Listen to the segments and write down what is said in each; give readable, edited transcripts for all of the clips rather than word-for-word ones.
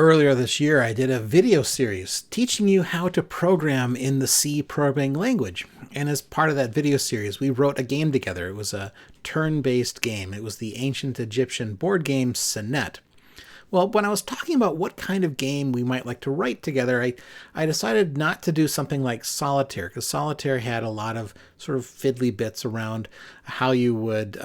Earlier this year, I did a video series teaching you how to program in the C programming language. And as part of that video series, we wrote a game together. It was a turn-based game. It was the ancient Egyptian board game Senet. Well, when I was talking about what kind of game we might like to write together, I decided not to do something like Solitaire, because Solitaire had a lot of sort of fiddly bits around how you would,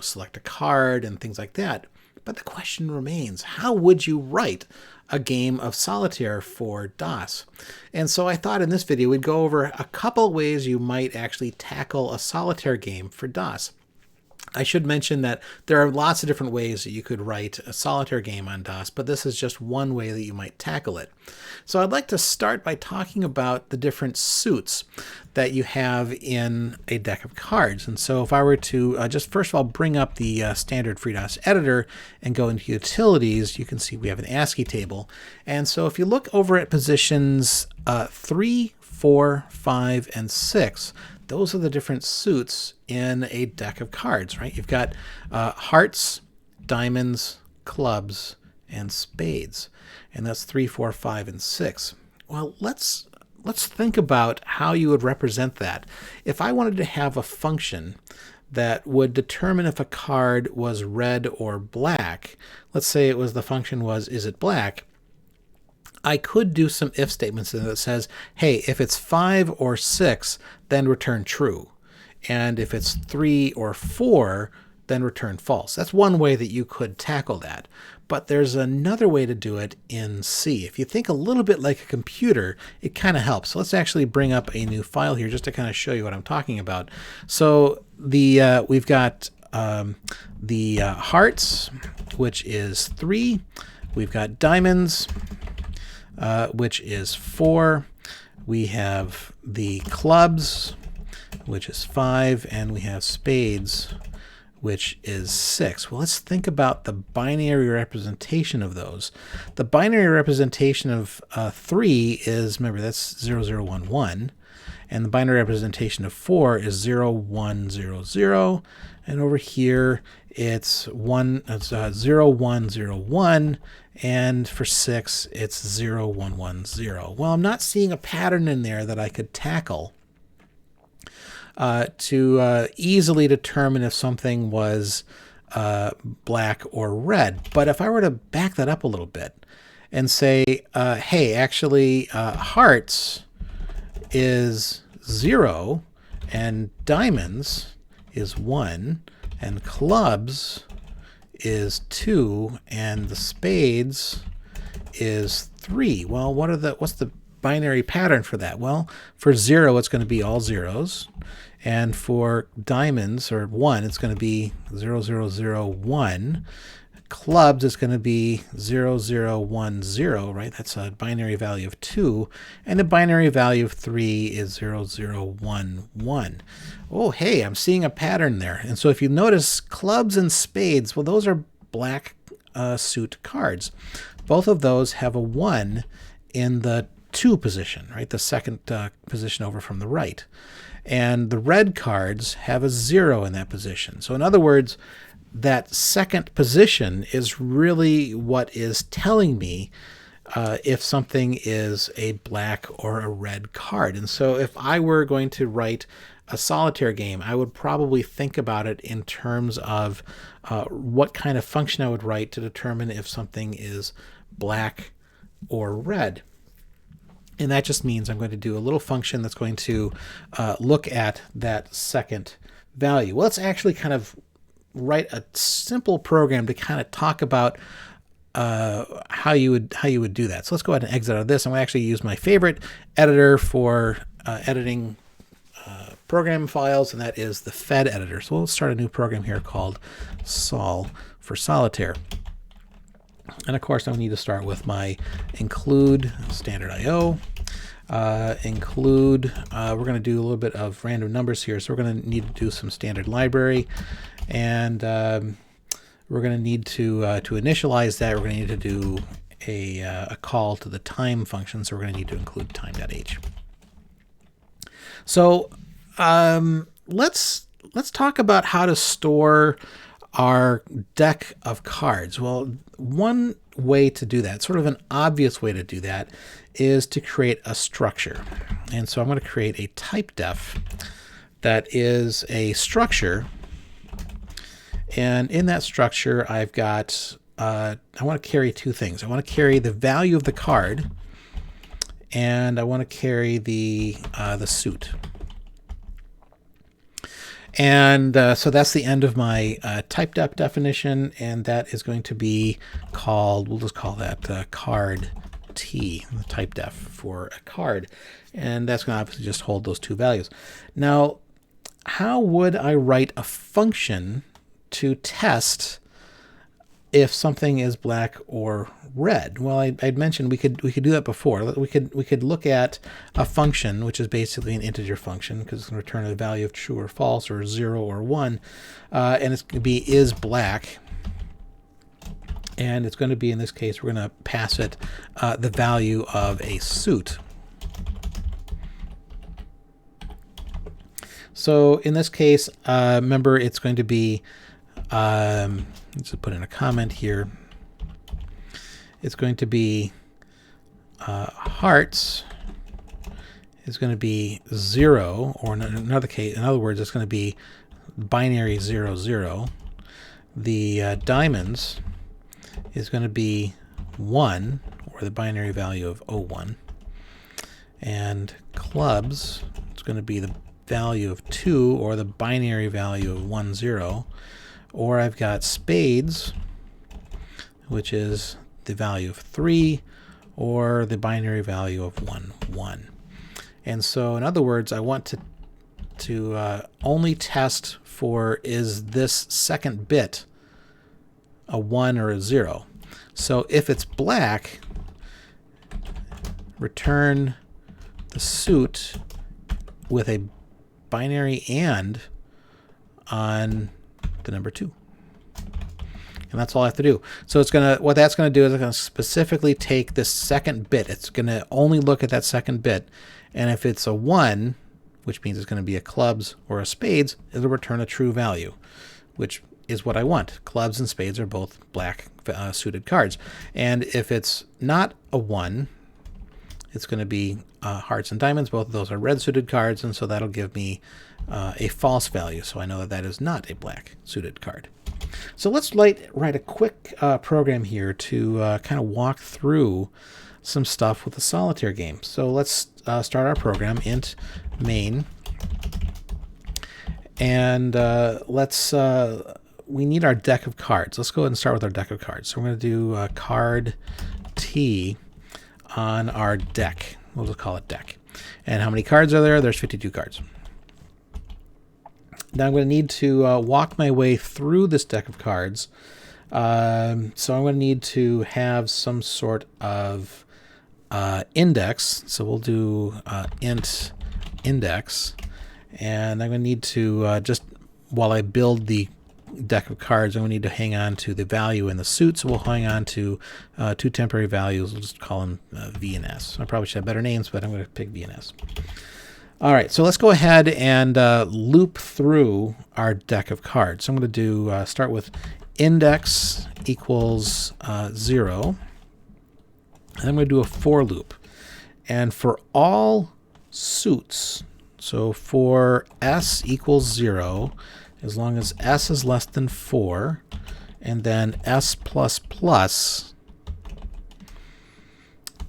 select a card and things like that. But the question remains, how would you write a game of Solitaire for DOS? And so I thought in this video we'd go over a couple ways you might actually tackle a Solitaire game for DOS. I should mention that there are lots of different ways that you could write a Solitaire game on DOS, but this is just one way that you might tackle it. So I'd like to start by talking about the different suits that you have in a deck of cards. And so if I were to just first of all bring up the standard FreeDOS editor and go into utilities, you can see we have an ASCII table. And so if you look over at positions 3, 4, 5, and 6, those are the different suits in a deck of cards, right? You've got hearts, diamonds, clubs, and spades. And that's 3, 4, 5, and 6. Well, let's think about how you would represent that. If I wanted to have a function that would determine if a card was red or black, let's say it was the function was, is it black? I could do some if statements that says, hey, if it's 5 or 6, then return true. And if it's 3 or 4, then return false. That's one way that you could tackle that. But there's another way to do it in C. If you think a little bit like a computer, it kind of helps. So let's actually bring up a new file here just to kind of show you what I'm talking about. So we've got the hearts, which is 3. We've got diamonds, which is 4. We have the clubs, which is 5, and we have spades, which is 6. Well, let's think about the binary representation of those. The binary representation of 3 is, remember, that's 0, 0, 1, 1. And the binary representation of 4 is 0, 1, 0, 0. And over here, it's 0, 1, 0, 1. And for 6, it's 0, 1, 1, 0. Well, I'm not seeing a pattern in there that I could tackle to easily determine if something was black or red. But if I were to back that up a little bit and say, hey, actually, hearts is 0, and diamonds is 1, and clubs is 2, and the spades is 3. Well, what's the binary pattern for that? Well, for 0, it's going to be all zeros. And for diamonds, or 1, it's going to be 0, 0, 0, 1. Clubs is going to be 0, 0, 1, 0, right? That's a binary value of 2. And the binary value of 3 is 0, 0, 1, 1. Oh, hey, I'm seeing a pattern there. And so if you notice clubs and spades, well, those are black suit cards. Both of those have a 1 in the 2 position, right? The second position over from the right. And the red cards have a 0 in that position. So in other words, that second position is really what is telling me if something is a black or a red card. And so if I were going to write a Solitaire game, I would probably think about it in terms of what kind of function I would write to determine if something is black or red. And that just means I'm going to do a little function that's going to look at that second value. Well, let's actually kind of write a simple program to kind of talk about how you would do that. So let's go ahead and exit out of this. I'm going to actually use my favorite editor for editing program files, and that is the Fed editor. So we'll start a new program here called Sol for Solitaire. And of course, I need to start with my include standard IO. We're going to do a little bit of random numbers here. So we're going to need to do some standard library. And we're going to need to initialize that. We're going to need to do a call to the time function. So we're going to need to include time.h. So let's talk about how to store our deck of cards. Well, one way to do that, sort of an obvious way to do that, is to create a structure. And so I'm going to create a type def that is a structure. And in that structure, I've got, I want to carry two things. I want to carry the value of the card, and I want to carry the suit. And so that's the end of my type def definition, and that is going to be called, we'll just call that card T, the type def for a card. And that's going to obviously just hold those two values. Now, how would I write a function to test if something is black or red? Well, I'd mentioned we could do that before. We could look at a function, which is basically an integer function, because it's going to return a value of true or false, or 0 or 1, and it's going to be is black. And it's going to be, in this case, we're going to pass it the value of a suit. So in this case, remember, it's going to be, let's put in a comment here. It's going to be hearts is going to be 0, or in another case, in other words, it's going to be binary 0, 0. The diamonds is going to be 1, or the binary value of 01. And clubs, it's going to be the value of 2, or the binary value of 10. Or I've got spades, which is the value of 3, or the binary value of 1. And so, in other words, I want to only test for, is this second bit a 1 or a 0. So if it's black, return the suit with a binary and on the number 2. And that's all I have to do. So it's gonna, what that's gonna do is it's gonna specifically take this second bit. It's gonna only look at that second bit, and if it's a 1, which means it's gonna be a clubs or a spades, it'll return a true value, which is what I want. Clubs and spades are both black suited cards. And if it's not a 1, it's going to be hearts and diamonds. Both of those are red suited cards, and so that'll give me a false value. So I know that that is not a black suited card. So let's write a quick program here to kind of walk through some stuff with the Solitaire game. So let's start our program, int main, and we need our deck of cards. Let's go ahead and start with our deck of cards. So we're going to do card T on our deck. We'll just call it deck. And how many cards are there? There's 52 cards. Now I'm going to need to walk my way through this deck of cards. So I'm going to need to have some sort of index. So we'll do int index. And I'm going to need to just, while I build the deck of cards, I'm going to need to hang on to the value in the suit. So we'll hang on to two temporary values. We'll just call them V and S. I probably should have better names, but I'm going to pick V and S. All right, so let's go ahead and loop through our deck of cards. So I'm going to do start with index equals 0. And I'm going to do a for loop. And for all suits, so for S equals 0, as long as S is less than 4, and then S++,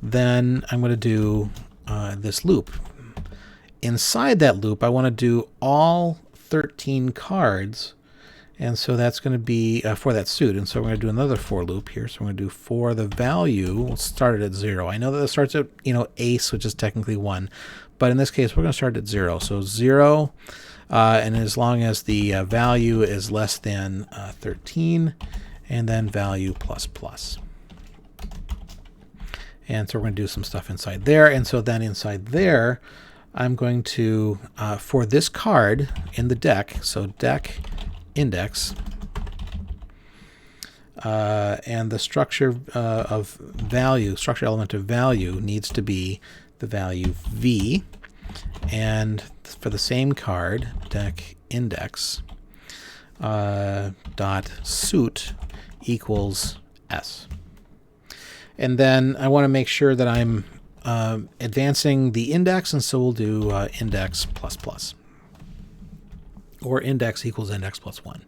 then I'm going to do this loop. Inside that loop, I want to do all 13 cards, and so that's going to be for that suit. And so we're going to do another for loop here. So we're going to do for the value, we'll start it at 0. I know that it starts at ace, which is technically 1, but in this case, we're going to start at 0. So 0. And as long as the value is less than 13, and then value plus plus. And so we're going to do some stuff inside there. And so then inside there, I'm going to, for this card in the deck, so deck index, and the structure of value, structure element of value needs to be the value V. And for the same card, deck index dot suit equals S. And then I want to make sure that I'm advancing the index, and so we'll do index plus plus, or index equals index plus 1.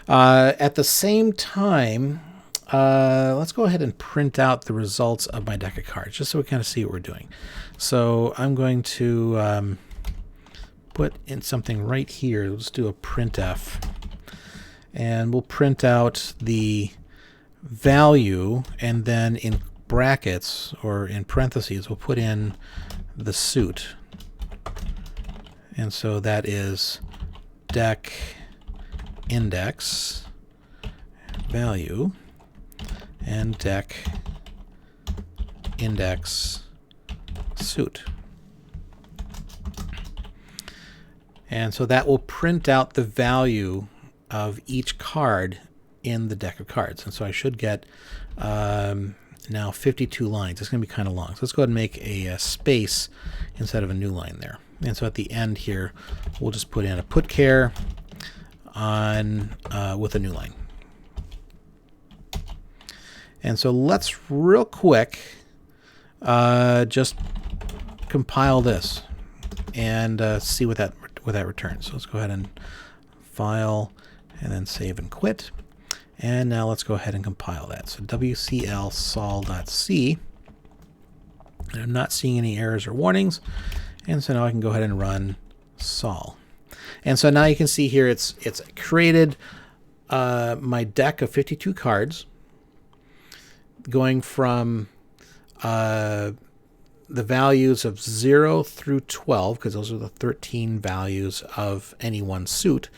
At the same time, let's go ahead and print out the results of my deck of cards, just so we kind of see what we're doing. So I'm going to put in something right here. Let's do a printf, and we'll print out the value, and then in brackets or in parentheses we'll put in the suit. And so that is deck index value and deck index suit. And so that will print out the value of each card in the deck of cards. And so I should get now 52 lines. It's going to be kind of long. So let's go ahead and make a space instead of a new line there. And so at the end here, we'll just put in a put care on with a new line. And so let's real quick just compile this and see what that returns. So let's go ahead and file and then save and quit. And now let's go ahead and compile that. So wcl sol.c. And I'm not seeing any errors or warnings. And so now I can go ahead and run sol. And so now you can see here it's created my deck of 52 cards, going from the values of 0 through 12, because those are the 13 values of any one suit.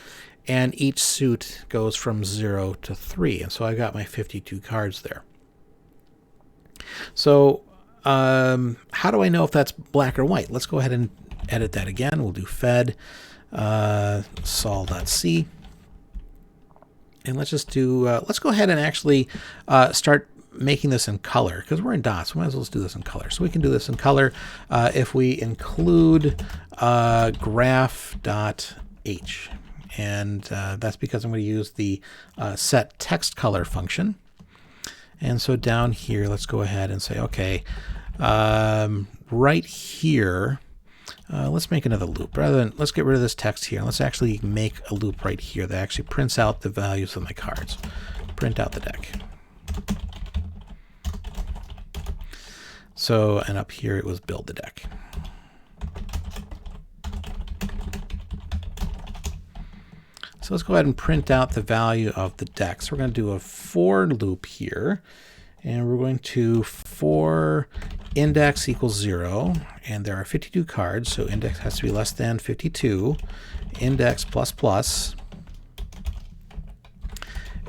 And each suit goes from 0 to 3. And so I got my 52 cards there. So how do I know if that's black or white? Let's go ahead and edit that again. We'll do fed sol.c. And let's just do, let's go ahead and actually start making this in color, because we're in dots. We might as well just do this in color. So we can do this in color if we include graph.h. And that's because I'm going to use the set text color function. And so down here, let's go ahead and say, okay, right here, let's make another loop. Rather than, let's get rid of this text here. Let's actually make a loop right here that actually prints out the values of my cards. Print out the deck. So, and up here it was build the deck. So let's go ahead and print out the value of the deck. So we're going to do a for loop here, and we're going to for index equals 0, and there are 52 cards, so index has to be less than 52, index plus plus,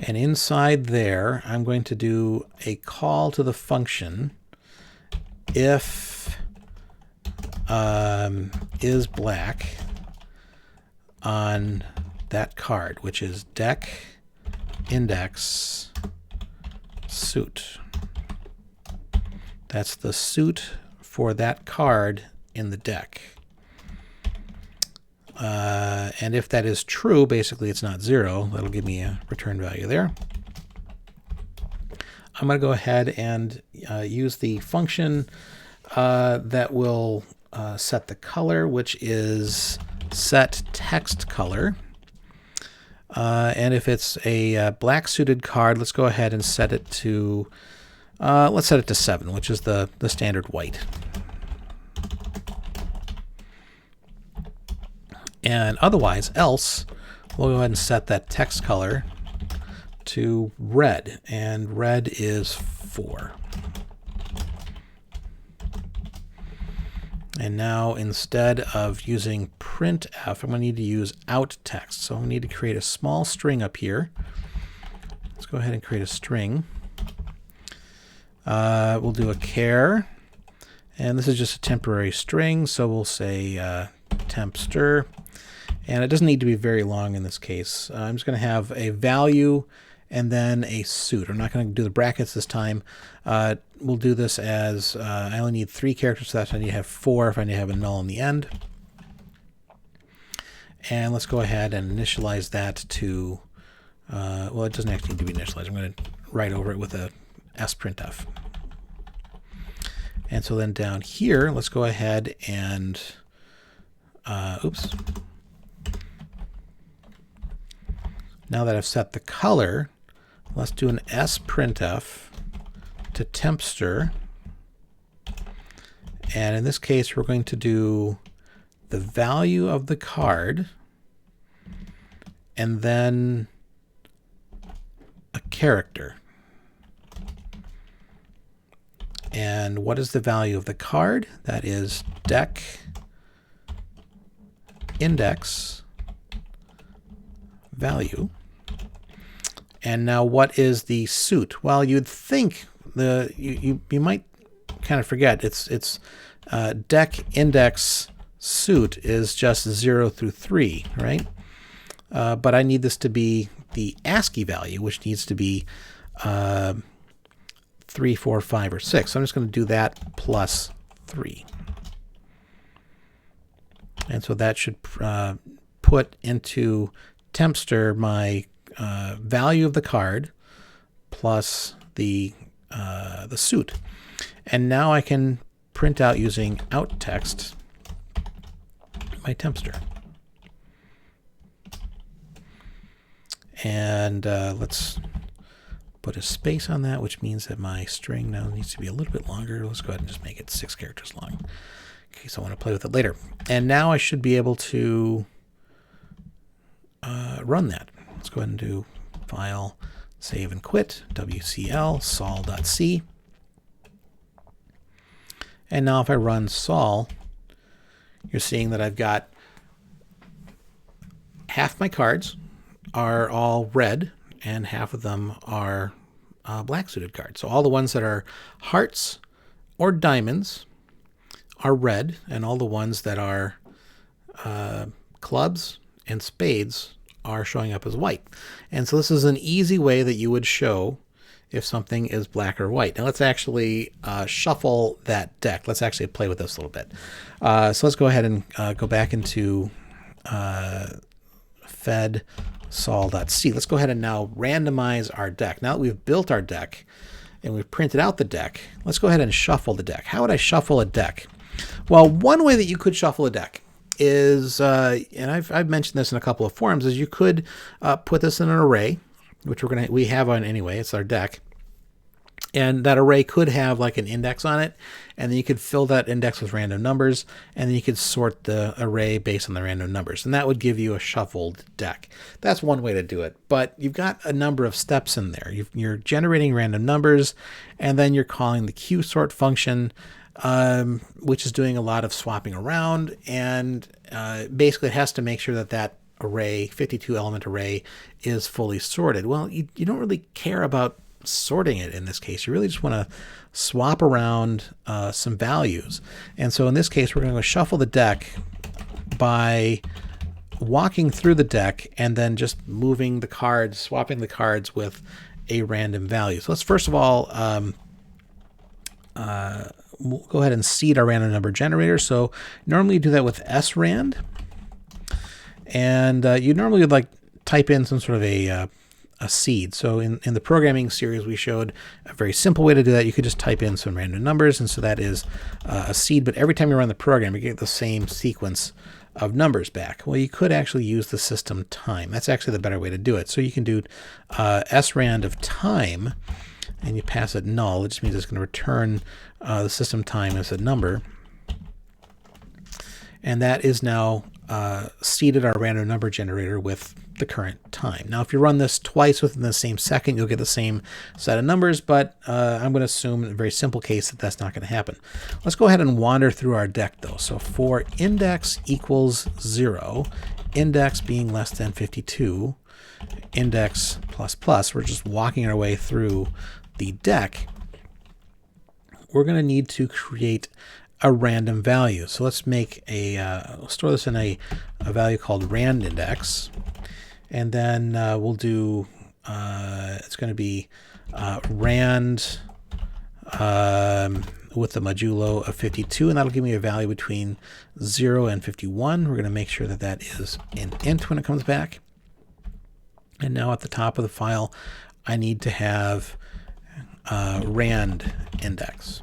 and inside there I'm going to do a call to the function if is black on that card, which is deck index suit. That's the suit for that card in the deck. And if that is true, basically it's not 0. That'll give me a return value there. I'm going to go ahead and use the function that will set the color, which is set text color. And if it's a black suited card, let's go ahead and set it to, let's set it to 7, which is the standard white. And otherwise, else, we'll go ahead and set that text color to red, and red is 4. And now instead of using printf, I'm going to need to use out text. So I'm going to need to create a small string up here. Let's go ahead and create a string. We'll do a char, and this is just a temporary string, so we'll say temp stir. And it doesn't need to be very long in this case. I'm just going to have a value and then a suit. I'm not going to do the brackets this time. We'll do this as, I only need 3 characters, so that's I need to have 4 if I need to have a null in the end. And let's go ahead and initialize that to, well, it doesn't actually need to be initialized. I'm going to write over it with a sprintf. And so then down here, let's go ahead and, oops. Now that I've set the color, let's do an sprintf to tempster. And in this case, we're going to do the value of the card and then a character. And what is the value of the card? That is deck index value. And now what is the suit? Well, you'd think you might kind of forget it's deck index suit is just 0 through 3, right? But I need this to be the ASCII value, which needs to be 3, 4, 5, or 6. So I'm just going to do that plus 3. And so that should put into tempster my value of the card plus the suit. And now I can print out using out text my tempster. And let's put a space on that, which means that my string now needs to be a little bit longer. Let's go ahead and just make it 6 characters long in case I want to play with it later. And now I should be able to run that. Let's go ahead and do file, save and quit, wcl, sol.c. And now if I run sol, you're seeing that I've got half my cards are all red and half of them are black suited cards. So all the ones that are hearts or diamonds are red, and all the ones that are clubs and spades are showing up as white. And so this is an easy way that you would show if something is black or white. Now let's actually shuffle that deck. Let's actually play with this a little bit. So let's go ahead and go back into fed sol.c. Let's go ahead and now randomize our deck. Now that we've built our deck and we've printed out the deck, let's go ahead and shuffle the deck. How would I shuffle a deck? Well, one way that you could shuffle a deck is, and I've mentioned this in a couple of forums, is you could put this in an array, which we have on anyway. It's our deck. And that array could have like an index on it, and then you could fill that index with random numbers, and then you could sort the array based on the random numbers, and that would give you a shuffled deck. That's one way to do it, but you've got a number of steps in there. You're generating random numbers, and then you're calling the qsort function, which is doing a lot of swapping around, and basically it has to make sure that that array, 52 element array, is fully sorted. Well, you don't really care about sorting it in this case. You really just want to swap around some values. And so in this case, we're going to shuffle the deck by walking through the deck and then just moving the cards, swapping the cards with a random value. So let's first of all we'll go ahead and seed our random number generator. So normally you do that with srand, and you normally would like type in some sort of a seed. So in the programming series, we showed a very simple way to do that. You could just type in some random numbers, and so that is a seed, but every time you run the program, you get the same sequence of numbers back. Well, you could actually use the system time. That's actually the better way to do it. So you can do srand of time, and you pass it null. It just means it's going to return the system time as a number. And that is now seeded our random number generator with the current time. Now, if you run this twice within the same second, you'll get the same set of numbers, but I'm going to assume in a very simple case that that's not going to happen. Let's go ahead and wander through our deck, though. So for index equals 0, index being less than 52, index plus plus, we're just walking our way through the deck. We're going to need to create a random value. So let's make we'll store this in a value called rand index. And then we'll do, it's going to be rand with the modulo of 52, and that'll give me a value between 0 and 51. We're going to make sure that that is an int when it comes back. And now at the top of the file, I need to have rand index.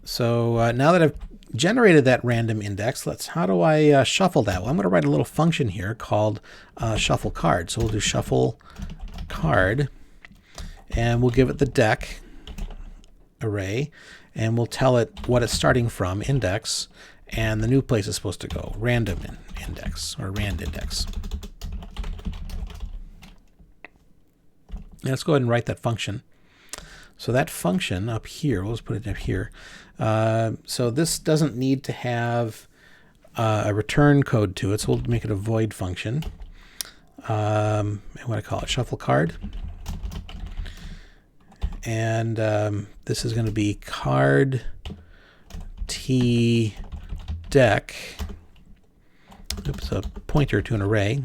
So now that I've generated that random index, how do I shuffle that? Well, I'm going to write a little function here called shuffle card. So we'll do shuffle card, and we'll give it the deck array, and we'll tell it what it's starting from, index, and the new place is supposed to go, random index, or rand index. And let's go ahead and write that function. So that function up here, we'll just put it up here. So this doesn't need to have a return code to it, so we'll make it a void function. And what I call it, shuffle card. And this is going to be card t deck. Oops, a pointer to an array.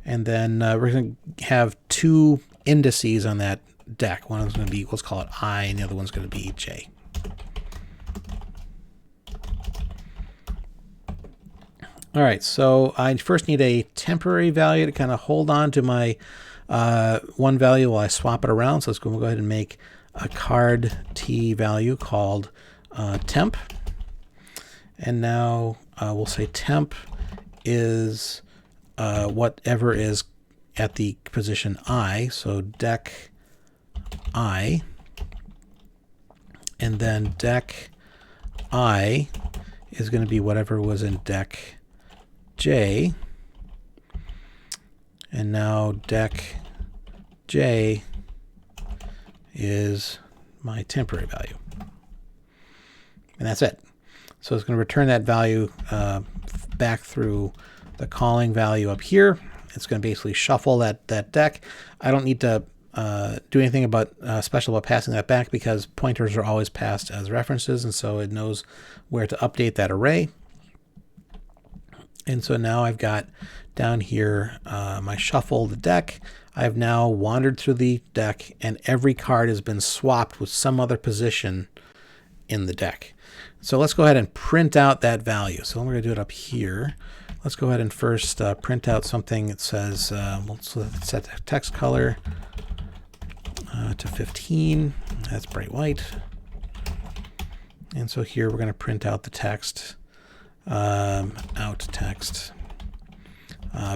And then we're going to have two indices on that deck. One is going to be, let's call it I, and the other one's going to be J. All right, so I first need a temporary value to kind of hold on to my one value while I swap it around. So let's go ahead and make a card t value called temp. And now we'll say temp is whatever is at the position I, so deck I, and then deck I is going to be whatever was in deck J, and now deck J is my temporary value, and that's it. So it's going to return that value back through the calling value up here. It's going to basically shuffle that deck. I don't need to do anything about special about passing that back, because pointers are always passed as references, and so it knows where to update that array. And so now I've got down here my shuffle the deck. I've now wandered through the deck, and every card has been swapped with some other position in the deck. So let's go ahead and print out that value. So we're going to do it up here. Let's go ahead and first print out something that says, let's set the text color to 15. That's bright white. And so here we're going to print out the text, out text,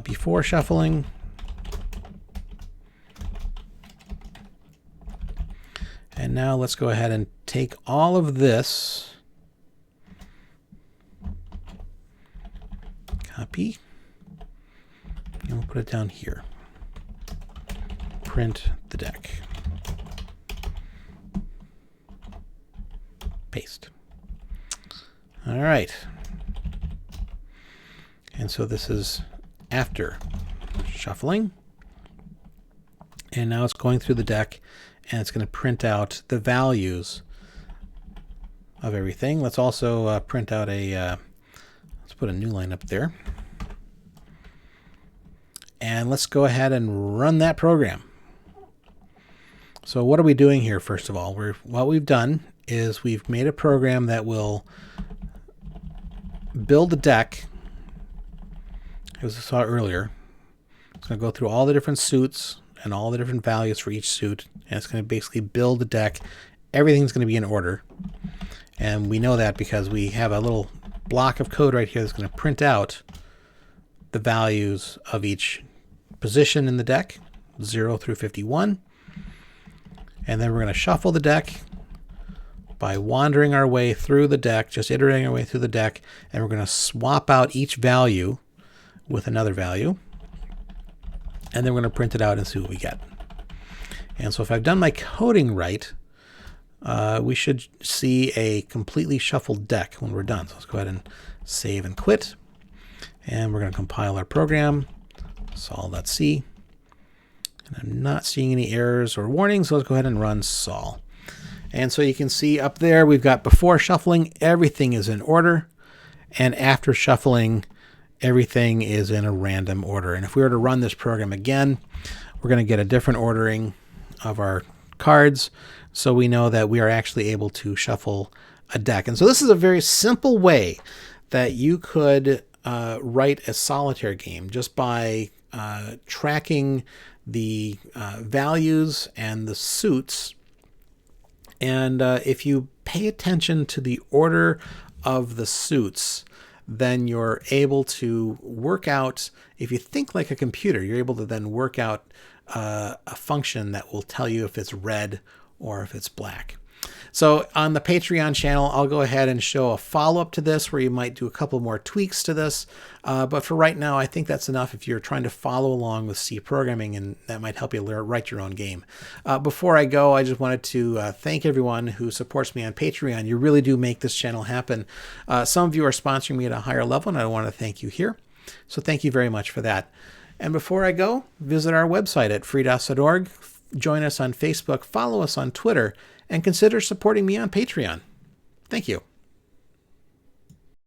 before shuffling. And now let's go ahead and take all of this, copy, and we'll put it down here. Print the deck. Paste. All right. And so this is after shuffling. And now it's going through the deck, and it's going to print out the values of everything. Let's also print out a, let's put a new line up there. And let's go ahead and run that program. So what are we doing here, first of all? What we've done is we've made a program that will build a deck, as I saw earlier. It's going to go through all the different suits and all the different values for each suit, and it's going to basically build a deck. Everything's going to be in order, and we know that because we have a little block of code right here that's going to print out the values of each position in the deck, 0 through 51. And then we're going to shuffle the deck by wandering our way through the deck, just iterating our way through the deck, and we're going to swap out each value with another value. And then we're going to print it out and see what we get. And so if I've done my coding right, we should see a completely shuffled deck when we're done. So let's go ahead and save and quit. And we're going to compile our program, sol.c. And I'm not seeing any errors or warnings, so let's go ahead and run sol. And so you can see up there, we've got before shuffling, everything is in order. And after shuffling, everything is in a random order. And if we were to run this program again, we're going to get a different ordering of our cards. So we know that we are actually able to shuffle a deck. And so this is a very simple way that you could write a solitaire game just by tracking the values and the suits And if you pay attention to the order of the suits, then you're able to work out, if you think like a computer, you're able to then work out a function that will tell you if it's red or if it's black. So on the Patreon channel, I'll go ahead and show a follow-up to this where you might do a couple more tweaks to this. But for right now, I think that's enough if you're trying to follow along with C programming, and that might help you write your own game. Before I go, I just wanted to thank everyone who supports me on Patreon. You really do make this channel happen. Some of you are sponsoring me at a higher level, and I want to thank you here. So thank you very much for that. And before I go, visit our website at freedos.org. Join us on Facebook, follow us on Twitter, and consider supporting me on Patreon. Thank you.